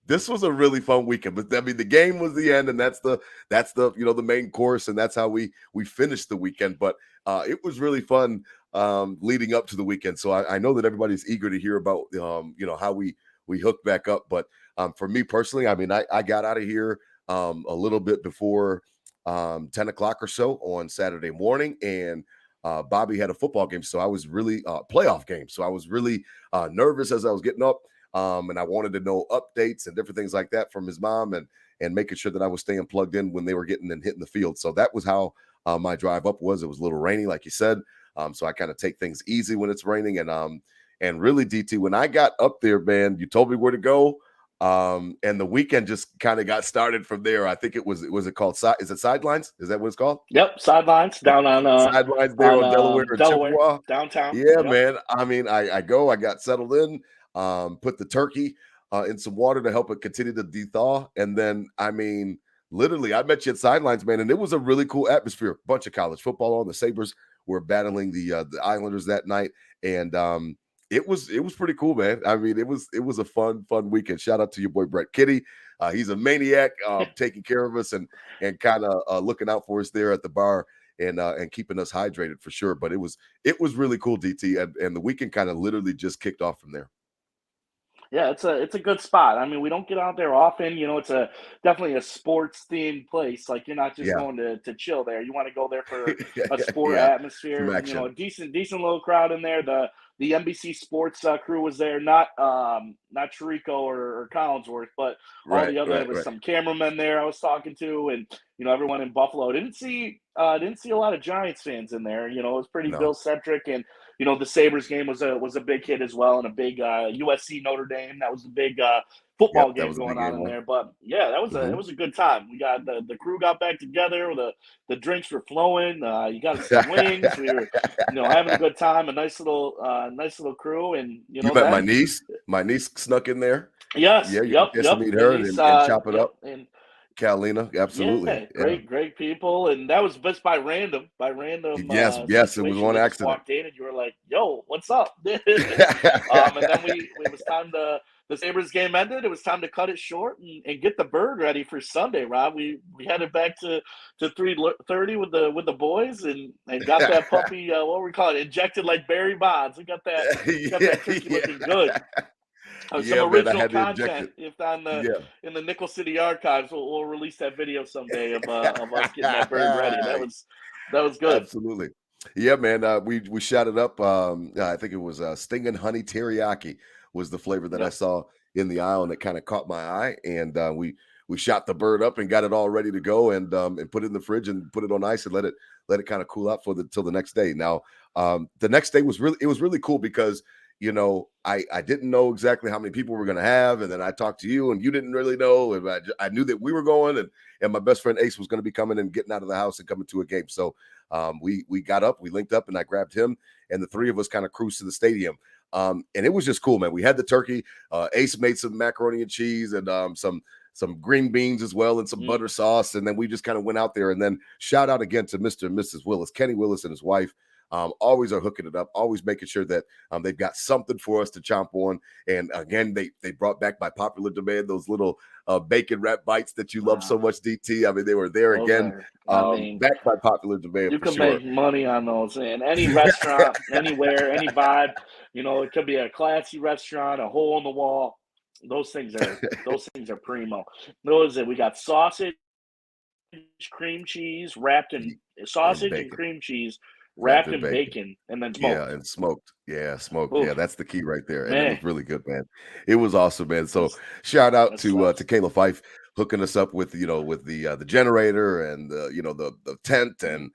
this was a really fun weekend, but I mean, the game was the end, and that's the the main course, and that's how we finished the weekend. But it was really fun leading up to the weekend. So I know that everybody's eager to hear about how we hooked back up. But for me personally, I mean, I got out of here a little bit before 10 o'clock or so on Saturday morning, and Bobby had a football game, so I was really playoff game. So I was really nervous as I was getting up. And I wanted to know updates and different things like that from his mom, and making sure that I was staying plugged in when they were getting and hitting the field. So that was how my drive up was. It was a little rainy, like you said. So I kind of take things easy when it's raining. And really, DT, when I got up there, man, you told me where to go. And the weekend just kind of got started from there. I think was it called is it Sidelines? Is that what it's called? Yep, Sidelines down on Sidelines there on Delaware and Chippewa. Downtown. Yeah, man. I mean, I got settled in. Put the turkey in some water to help it continue to thaw. And then, I mean, literally, I met you at Sidelines, man, and it was a really cool atmosphere. Bunch of college football on. The Sabres were battling the Islanders that night, and it was pretty cool, man. I mean, it was a fun weekend. Shout out to your boy Brett Kitty. He's a maniac, taking care of us and kind of looking out for us there at the bar and keeping us hydrated for sure. But it was really cool, DT, and the weekend kind of literally just kicked off from there. Yeah, it's a good spot. I mean, we don't get out there often. It's definitely a sports themed place. Like, you're not just going to chill there. You want to go there for a sport atmosphere. A decent little crowd in there. The NBC Sports crew was there, not Chirico or Collinsworth, but all the other. There was some cameramen there I was talking to, and everyone in Buffalo. Didn't see a lot of Giants fans in there. It was pretty Bill centric, and the Sabres game was a big hit as well, and a big USC Notre Dame. That was a big football game going on in there. But yeah, that was it was a good time. We got the crew got back together. The drinks were flowing. You got some wings. We were having a good time. A nice little crew. And you met my niece. My niece snuck in there. Yes. Yeah. You get to meet her and chop it up. And Carolina, absolutely. Yeah, great people, and that was just by random. Yes, it was one accident. Walked in, and you were like, "Yo, what's up?" And then it was time to. The Sabres game ended. It was time to cut it short and get the bird ready for Sunday. Rob, we headed back to 3:30 with the boys and got that puppy. What we call it, injected like Barry Bonds. We got that turkey looking good. Some original content in the Nickel City archives. We'll release that video someday of us getting that bird ready. That was good. Absolutely. Yeah, man. We shot it up. I think it was stinging honey teriyaki was the flavor that I saw in the aisle, and it kind of caught my eye. And we shot the bird up and got it all ready to go, and put it in the fridge and put it on ice and let it kind of cool out till the next day. Now, the next day was really cool because I didn't know exactly how many people we were going to have. And then I talked to you and you didn't really know. And I knew that we were going and my best friend Ace was going to be coming and getting out of the house and coming to a game. So we got up, we linked up, and I grabbed him, and the three of us kind of cruised to the stadium. And it was just cool, man. We had the turkey. Ace made some macaroni and cheese and some green beans as well and some butter sauce. And then we just kind of went out there, and then shout out again to Mr. and Mrs. Willis, Kenny Willis and his wife. Always are hooking it up, always making sure that they've got something for us to chomp on. And again, they brought back by popular demand those little bacon wrap bites that you love so much, DT. I mean, they were there again, back by popular demand. You can make money on those, and any restaurant, anywhere, any vibe. It could be a classy restaurant, a hole in the wall. Those things are primo. We got sausage, cream cheese wrapped in sausage and cream cheese. Wrapped in bacon and then smoked. Yeah, and smoked. Yeah, smoked. Oof. Yeah, that's the key right there. And it was really good, man. It was awesome, man. So shout out to Kayla Fife hooking us up with with the generator and the tent and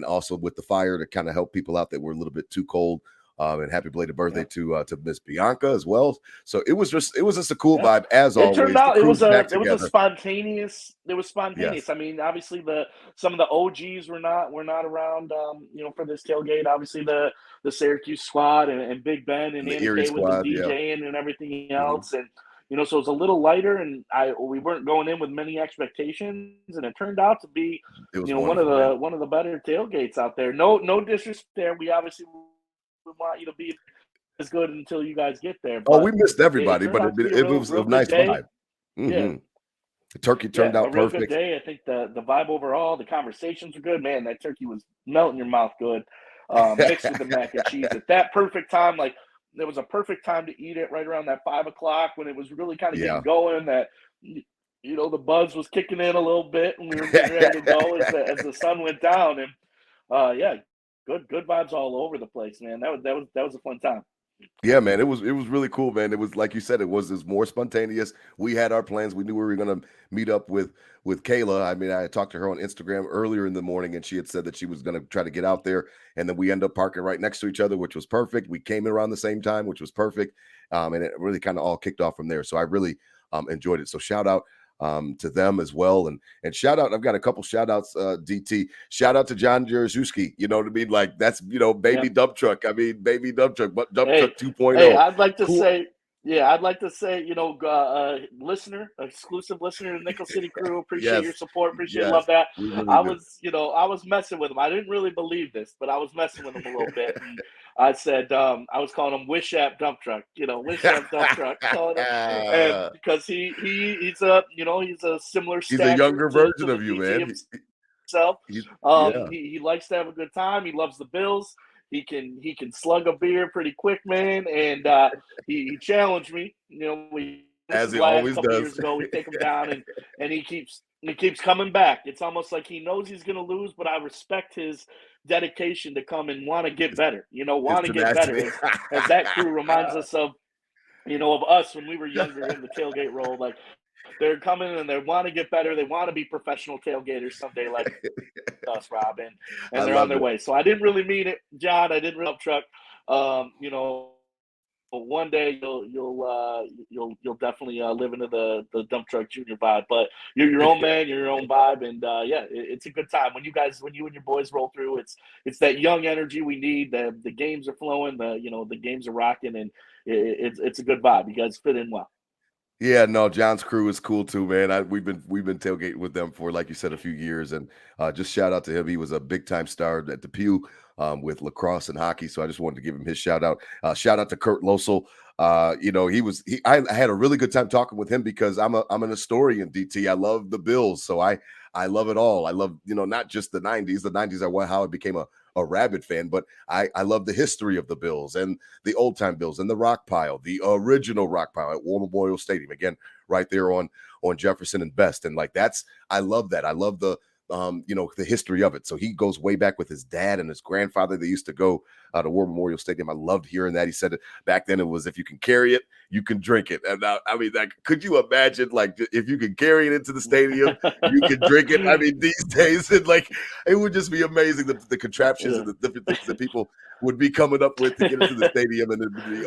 also with the fire to kind of help people out that were a little bit too cold And happy belated birthday Yeah. to Miss Bianca as well. So it was just a cool vibe as It turned always. The out crew's back it was a together. spontaneous. It was Yes, spontaneous. I mean, obviously some of the OGs were not around. For this tailgate. Obviously the Syracuse squad and Big Ben and and the Andy Erie K was squad. Yeah, DJing and everything hmm else, and so it was a little lighter, and we weren't going in with many expectations, and it turned out to be it was one of wonderful, man. the better tailgates out there. No disrespect there. We obviously want you to be as good until you guys get there, Oh, we but missed it everybody, turned but out to be a it was a real good nice day. vibe. Yeah, hmm The turkey yeah, turned a out real good perfect. day. I think the vibe overall, the conversations were good. Man, that turkey was melting your mouth good, mixed with the mac and cheese at that perfect time. Like there was a perfect time to eat it right around that 5 o'clock when it was really kind of getting Yeah. going. That the buzz was kicking in a little bit, and we were getting ready to go as the sun went down. And yeah, good vibes all over the place, man. That was a fun time. Yeah, man, it was really cool, man. It was like you said, it was more spontaneous. We had our plans. We knew we were gonna meet up with Kayla. I mean, I had talked to her on Instagram earlier in the morning, and she had said that she was gonna try to get out there, and then we end up parking right next to each other, which was perfect. We came in around the same time, which was perfect, and it really kind of all kicked off from there. So I really enjoyed it. So shout out to them as well, and shout out. I've got a couple shout outs. DT shout out to John Jarzewski. You know what I mean? Like that's baby Yep. dump truck. I mean baby dump truck, but dump Hey, truck 2.0. hey, I'd like to Cool. say, yeah, I'd like to say, listener, exclusive listener to Nickel City Crew. Appreciate your Yes, support. Appreciate, love yes, that. we really I do. was, I was messing with him. I didn't really believe this, but I was messing with him a little bit, and I said, I was calling him Wish App Dump Truck. Wish App Dump Truck, calling him, and because he's a similar He's a stature younger to version the of you, DT man. himself. Yeah, He likes to have a good time. He loves the Bills. He can slug a beer pretty quick, man. And he challenged me. This as is he last always couple does. years ago. We take him down, and he keeps coming back. It's almost like he knows he's going to lose, but I respect his dedication to come and want to get better. His Want to get better, tenacity. as that crew reminds us of us when we were younger in the tailgate role. Like they're coming and they want to get better. They want to be professional tailgaters someday, like us, Rob, I and they're on love their it. way. So I didn't really mean it, John. I didn't really truck. Um, you know, one day you'll definitely live into the dump truck junior vibe. But you're your own man, you're your own vibe, and yeah, it's a good time when you and your boys roll through. It's that young energy we need. The games are flowing. The games are rocking, and it's a good vibe. You guys fit in well. Yeah, no, John's crew is cool too, man. We've been tailgating with them for, like you said, a few years, and just shout out to him. He was a big time star at the Pew with lacrosse and hockey, so I just wanted to give him his shout out. Shout out to Kurt Losel. I had a really good time talking with him because I'm an historian, DT. I love the Bills, so I love it all. I love not just the '90s. The '90s are how I became a rabid fan, but I love the history of the Bills and the old time Bills and the rock pile, the original rock pile at War Memorial Stadium, again, right there on Jefferson and Best. And like I love that. I love the history of it. So he goes way back with his dad and his grandfather. They used to go to War Memorial Stadium. I loved hearing that. He said it back then. It was, if you can carry it, you can drink it. And I mean, like, could you imagine, like, if you can carry it into the stadium, you can drink it? I mean, these days, and like, it would just be amazing the contraptions Yeah. and the different things that people would be coming up with to get into the stadium, and it would be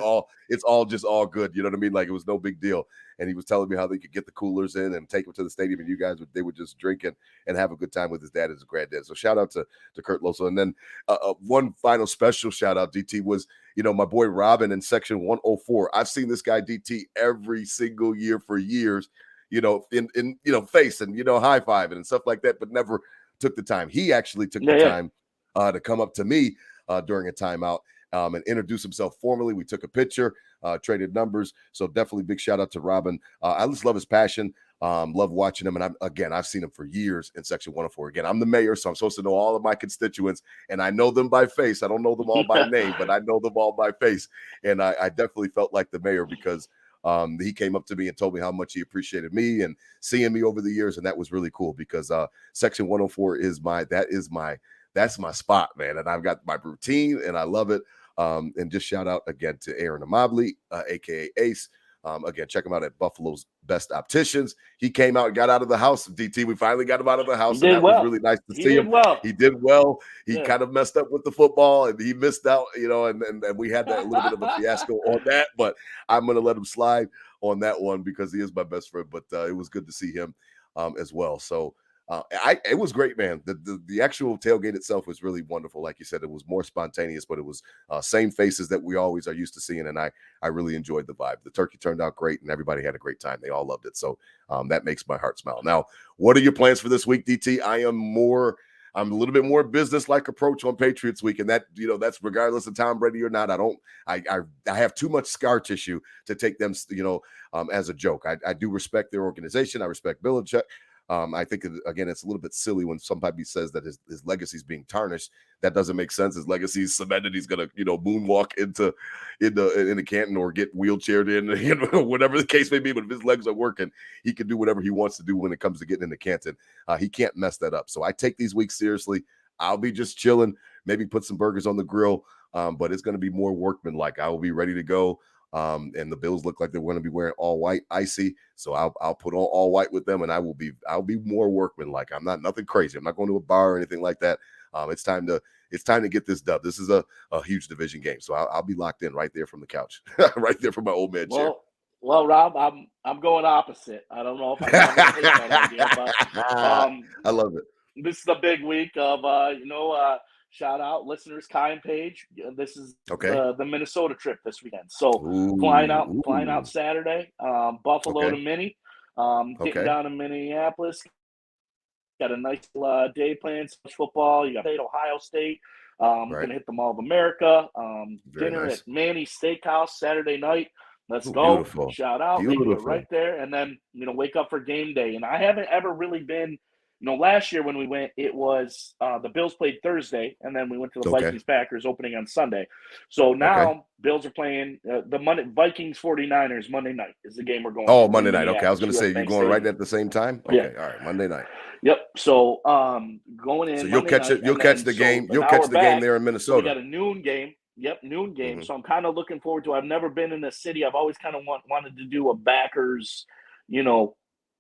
it's all just all good. You know what I mean? Like, it was no big deal. And he was telling me how they could get the coolers in and take them to the stadium, and they would just drink and have a good time with his dad and his granddad. So shout out to Kurt Loso. And then one final special shout out, DT, was my boy Robin in section 104. I've seen this guy DT every single year for years, in face and high five and stuff like that, but never took the time. He actually took the Yeah, yeah. time to come up to me during a timeout and introduce himself formally. We took a picture, traded numbers. So definitely big shout out to Robin. I just love his passion. Love watching him. And I've seen him for years in section 104. Again, I'm the mayor, so I'm supposed to know all of my constituents, and I know them by face. I don't know them all by name, but I know them all by face. And I definitely felt like the mayor because he came up to me and told me how much he appreciated me and seeing me over the years. And that was really cool because section 104 that's my spot, man. And I've got my routine and I love it. And just shout out again to Aaron Amabli, aka Ace, Again, check him out at Buffalo's Best Opticians. He came out and got out of the house, DT. We finally got him out of the house, and that was really nice to see him. He did well. He kind of messed up with the football, and he missed out, and we had a little bit of a fiasco on that, but I'm going to let him slide on that one because he is my best friend, but it was good to see him as well. So it was great, man. The actual tailgate itself was really wonderful. Like you said, it was more spontaneous, but it was same faces that we always are used to seeing, and I really enjoyed the vibe. The turkey turned out great, and everybody had a great time. They all loved it, so that makes my heart smile. Now, what are your plans for this week, DT? I'm a little bit more business-like approach on Patriots week, and that's regardless of Tom Brady or not. I have too much scar tissue to take them, as a joke. I do respect their organization. I respect Belichick. I think, again, it's a little bit silly when somebody says that his legacy is being tarnished. That doesn't make sense. His legacy is cemented. He's going to, moonwalk into Canton or get wheelchaired in, whatever the case may be. But if his legs are working, he can do whatever he wants to do when it comes to getting into Canton. He can't mess that up. So I take these weeks seriously. I'll be just chilling, maybe put some burgers on the grill, but it's going to be more workmanlike. I will be ready to go. And the Bills look like they're going to be wearing all white, icy. So I'll put on all white with them, and I'll be more workmanlike. I'm not nothing crazy. I'm not going to a bar or anything like that. It's time to get this dub. This is a huge division game, so I'll be locked in right there from the couch, right there from my old man chair. Well, Rob, I'm going opposite. I don't know if I'm going to take that idea, but I love it. This is a big week of shout out listeners, Kai and Paige. This is the Minnesota trip this weekend. So flying out Saturday, Buffalo to Minnie, getting down to Minneapolis. Got a nice day playing football. You got Ohio State. Gonna hit the Mall of America. Dinner at Manny's Steakhouse Saturday night. Let's go. Beautiful. Shout out. They do it right there. And then, wake up for game day. And I haven't ever really been last year when we went, it was the Bills played Thursday, and then we went to the Vikings-Packers opening on Sunday. So now Bills are playing the Vikings 49ers Monday night is the game we're going. Oh, Monday night. Okay, I was going to say you're going right at the same time. Okay, all right, Monday night. Yep. So going in. So you'll catch it. You'll catch the game. You'll catch the game there in Minnesota. We got a noon game. Yep, noon game. Mm-hmm. So I'm kind of looking forward to. I've never been in a city. I've always kind of wanted to do a backers,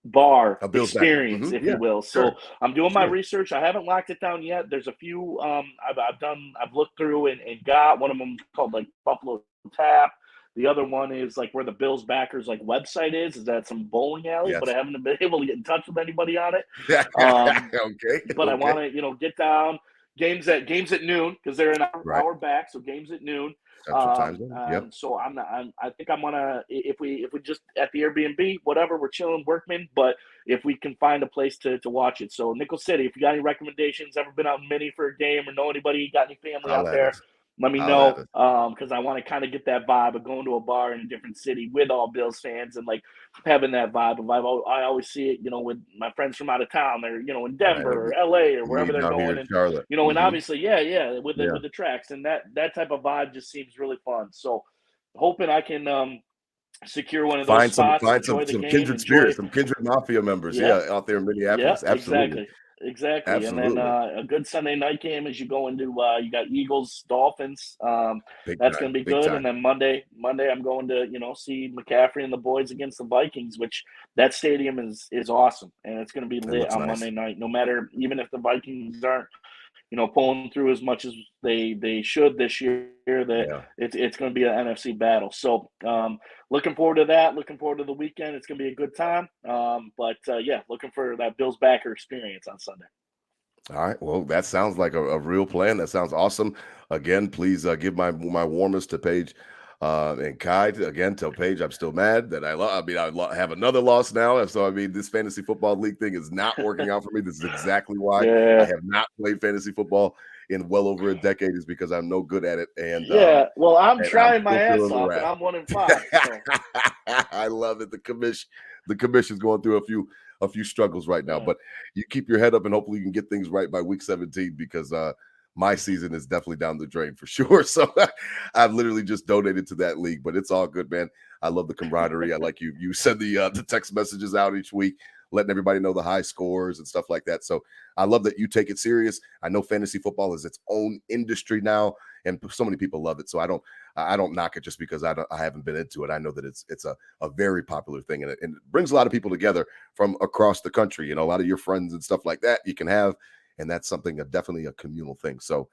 bar experience, if you will. So I'm doing my research. I haven't locked it down yet. There's a few I've looked through and got one of them called like Buffalo Tap. The other one is like where the Bills backers like website is that some bowling alley, but I haven't been able to get in touch with anybody on it. But I want to get down. Games at noon because they're an hour back, so games at noon. So I think I'm gonna if we just at the Airbnb, whatever, we're chilling, workman. But if we can find a place to watch it, so Nickel City. If you got any recommendations, ever been out in Minnie for a game or know anybody, got any family out there, let me know. Because I want to kind of get that vibe of going to a bar in a different city with all Bills fans and like having that vibe. I always see it, with my friends from out of town. They're in Denver or LA or wherever they're going, and Charlotte. And obviously, with the tracks and that type of vibe just seems really fun. So hoping I can secure one of those spots. Find some kindred spirits, some kindred mafia members, out there in Minneapolis. Absolutely. Exactly. Absolutely. And then a good Sunday night game as you go into you got Eagles, Dolphins. That's going to be good. And then Monday I'm going to see McCaffrey and the boys against the Vikings, which that stadium is awesome, and it's going to be lit on Monday night. No matter, even if the Vikings aren't pulling through as much as they should this year, it's going to be an NFC battle. So looking forward to that. Looking forward to the weekend. It's going to be a good time. Looking for that Bills backer experience on Sunday. All right. Well, that sounds like a real plan. That sounds awesome. Again, please give my warmest to Paige and Kai. Again, tell Paige I'm still mad that I have another loss now. So, this fantasy football league thing is not working out for me. This is exactly why I have not played fantasy football in well over a decade, is because I'm no good at it. And I'm trying my ass off, and I'm 1-5. So. I love it. The commission's going through a few struggles right now, but you keep your head up and hopefully you can get things right by week 17, because my season is definitely down the drain for sure. So I've literally just donated to that league, but it's all good, man. I love the camaraderie. I like you send the text messages out each week letting everybody know the high scores and stuff like that. So I love that you take it serious. I know fantasy football is its own industry now, and so many people love it. So I don't knock it just because I haven't been into it. I know that it's a very popular thing, and it brings a lot of people together from across the country. You know, a lot of your friends and stuff like that you can have, and that's something definitely a communal thing. So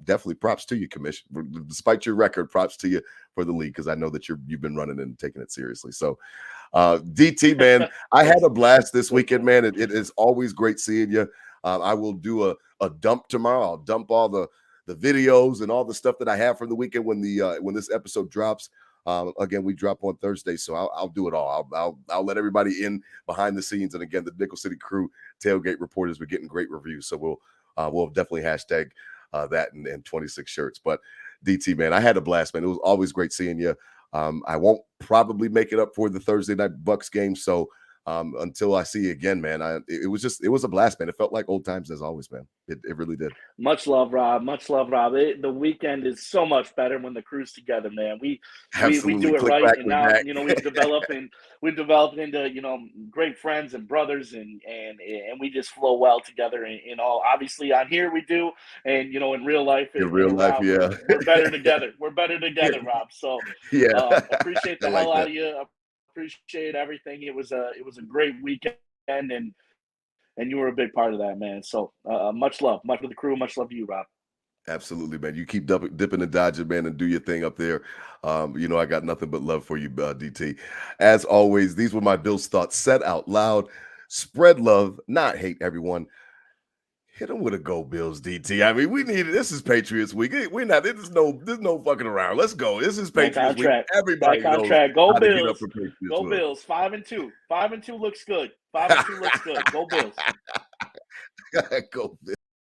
definitely props to you, Commission. Despite your record, props to you for the league, because I know that you've been running and taking it seriously. So DT, man, I had a blast this weekend, man. It is always great seeing you. I will do a dump tomorrow. I'll dump all the videos and all the stuff that I have from the weekend when this episode drops. Again, we drop on Thursday, so I'll do it all. I'll let everybody in behind the scenes, and again, the Nickel City Crew tailgate reporters, we're getting great reviews, so we'll definitely hashtag that and 26 shirts. But DT, man, I had a blast, man. It was always great seeing you. I won't probably make it up for the Thursday night Bucks game, so until I see you again, man, it was a blast, man. It felt like old times as always, man. It really did. Much love, Rob. Much love, Rob. The weekend is so much better when the crew's together, man. We do it right, and now we've developed into great friends and brothers, and we just flow well together. In all, obviously, on here we do, and in real life, Rob, yeah, we're better together. We're better together, Rob. So yeah, appreciate the hell out of you. Appreciate everything. It was a great weekend, and you were a big part of that, man. So much love to the crew. Much love to you, Rob. Absolutely, man. You keep dipping and dodging, man, and do your thing up there. I got nothing but love for you, DT. As always, these were my Bills thoughts said out loud. Spread love, not hate, everyone. Hit them with a go Bills, DT. I mean, we need it. This is Patriots week. We're not. There's no fucking around. Let's go. This is Patriots week. Everybody knows Go how to get up Bills. for Patriots. Go Bills. 5-2. 5-2 looks good. 5-2 looks good. Go Bills. Go Bills.